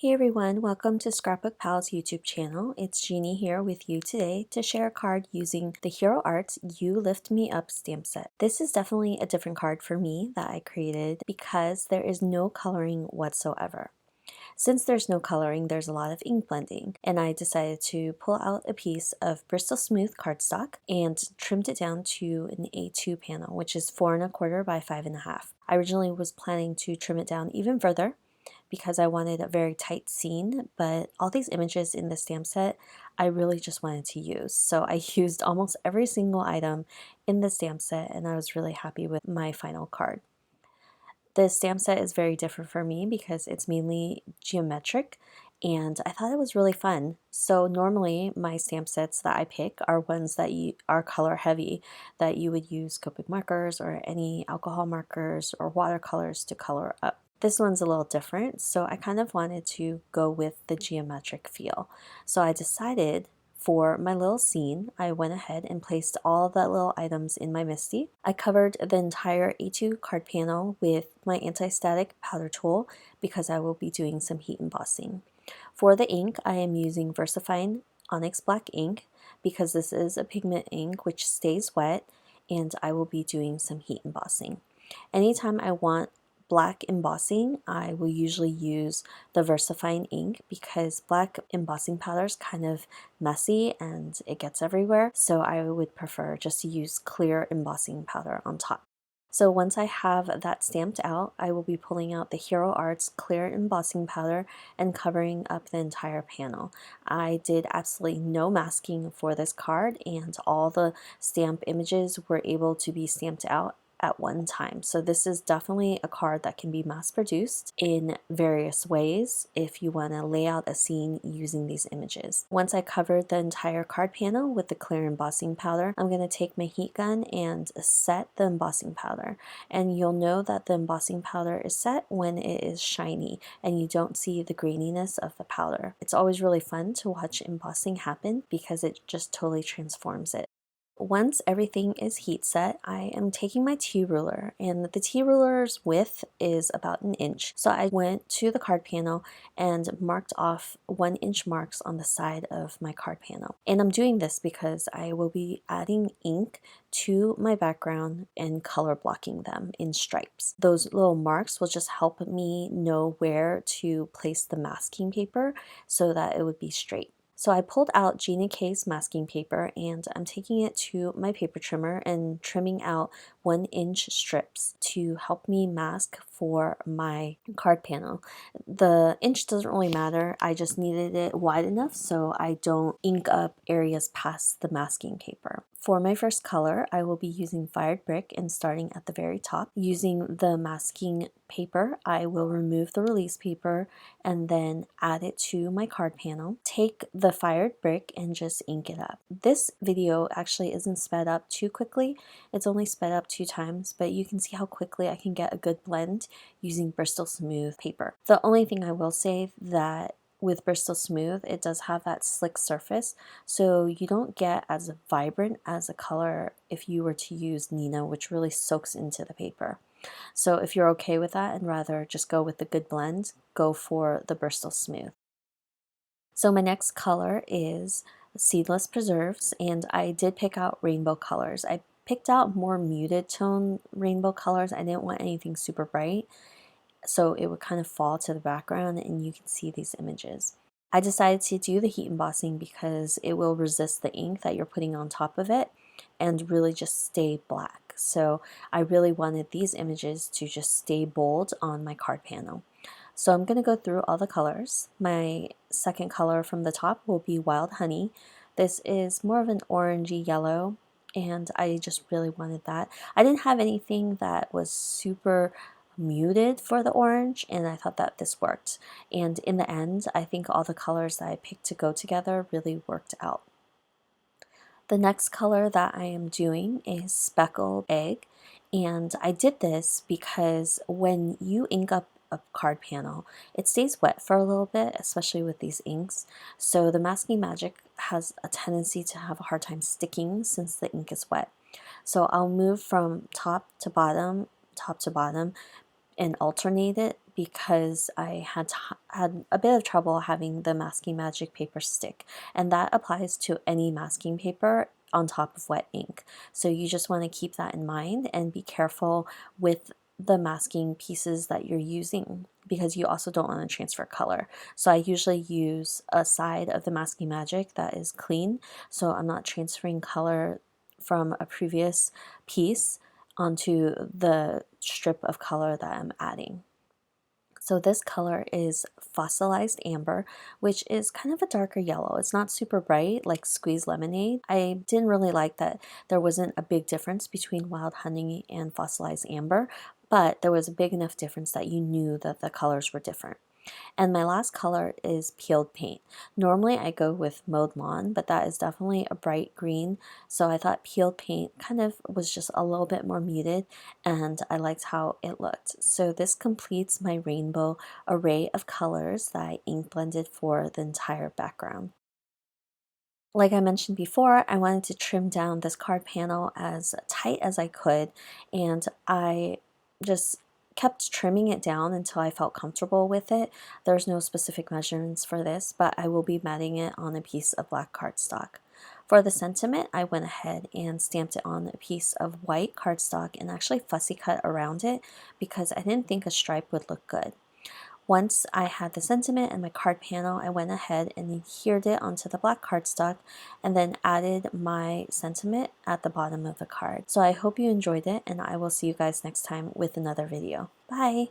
Hey everyone, welcome to ScrapbookPal's YouTube channel. It's Gina here with you today to share a card using the Hero Arts You Lift Me Up stamp set. This is definitely a different card for me that I created because there is no coloring whatsoever. Since there's no coloring, there's a lot of ink blending, and I decided to pull out a piece of Bristol Smooth cardstock and trimmed it down to an A2 panel, which is 4¼ by 5½. I originally was planning to trim it down even further, because I wanted a very tight scene, but all these images in the stamp set I really just wanted to use. So I used almost every single item in the stamp set, and I was really happy with my final card. The stamp set is very different for me because it's mainly geometric, and I thought it was really fun. So normally my stamp sets that I pick are ones that are color heavy, that you would use Copic markers or any alcohol markers or watercolors to color up. This one's a little different, so I kind of wanted to go with the geometric feel. So I decided for my little scene, I went ahead and placed all the little items in my MISTI. I covered the entire A2 card panel with my anti-static powder tool because I will be doing some heat embossing. For the ink, I am using Versafine Onyx Black ink because this is a pigment ink which stays wet, and I will be doing some heat embossing. Anytime I want black embossing, I will usually use the Versafine ink because black embossing powder is kind of messy and it gets everywhere, so I would prefer just to use clear embossing powder on top. So once I have that stamped out, I will be pulling out the Hero Arts clear embossing powder and covering up the entire panel. I did absolutely no masking for this card, and all the stamp images were able to be stamped out at one time. So this is definitely a card that can be mass produced in various ways if you want to lay out a scene using these images. Once I covered the entire card panel with the clear embossing powder, I'm going to take my heat gun and set the embossing powder. And you'll know that the embossing powder is set when it is shiny and you don't see the graininess of the powder. It's always really fun to watch embossing happen because it just totally transforms it. Once everything is heat set, I am taking my T-ruler, and the T-ruler's width is about 1 inch. So I went to the card panel and marked off 1-inch marks on the side of my card panel. And I'm doing this because I will be adding ink to my background and color blocking them in stripes. Those little marks will just help me know where to place the masking paper so that it would be straight. So I pulled out Gina K's masking paper, and I'm taking it to my paper trimmer and trimming out 1-inch strips to help me mask for my card panel. The inch doesn't really matter, I just needed it wide enough so I don't ink up areas past the masking paper. For my first color, I will be using Fired Brick and starting at the very top. Using the masking paper, I will remove the release paper and then add it to my card panel. Take the Fired Brick and just ink it up. This video actually isn't sped up too quickly. It's only sped up 2 times, but you can see how quickly I can get a good blend using Bristol Smooth paper. The only thing I will say that with Bristol Smooth, it does have that slick surface, so you don't get as vibrant as a color if you were to use Nina, which really soaks into the paper. So if you're okay with that and rather just go with the good blend, go for the Bristol Smooth. So my next color is Seedless Preserves, and I did pick out rainbow colors. I picked out more muted tone rainbow colors. I didn't want anything super bright, so it would kind of fall to the background and you can see these images. I decided to do the heat embossing because it will resist the ink that you're putting on top of it and really just stay black. So I really wanted these images to just stay bold on my card panel. So I'm going to go through all the colors. My second color from the top will be Wild Honey. This is more of an orangey yellow, and I just really wanted that. I didn't have anything that was super muted for the orange, and I thought that this worked. And in the end, I think all the colors that I picked to go together really worked out. The next color that I am doing is Speckled Egg, and I did this because when you ink up a card panel, it stays wet for a little bit, especially with these inks. So the Masking Magic has a tendency to have a hard time sticking since the ink is wet. So I'll move from top to bottom, and alternate it because I had a bit of trouble having the masking magic paper stick, and that applies to any masking paper on top of wet ink. So you just want to keep that in mind and be careful with the masking pieces that you're using, because you also don't want to transfer color. So I usually use a side of the Masking Magic that is clean, so I'm not transferring color from a previous piece onto the strip of color that I'm adding. So this color is Fossilized Amber, which is kind of a darker yellow. It's not super bright like Squeezed Lemonade. I didn't really like that there wasn't a big difference between Wild Honey and Fossilized Amber, but there was a big enough difference that you knew that the colors were different. And my last color is Peeled Paint. Normally I go with Mowed Lawn, but that is definitely a bright green, so I thought Peeled Paint kind of was just a little bit more muted, and I liked how it looked. So this completes my rainbow array of colors that I ink blended for the entire background. Like I mentioned before, I wanted to trim down this card panel as tight as I could, and I just kept trimming it down until I felt comfortable with it. There's no specific measurements for this, but I will be matting it on a piece of black cardstock. For the sentiment, I went ahead and stamped it on a piece of white cardstock and actually fussy cut around it because I didn't think a stripe would look good. Once I had the sentiment and my card panel, I went ahead and adhered it onto the black cardstock and then added my sentiment at the bottom of the card. So I hope you enjoyed it, and I will see you guys next time with another video. Bye!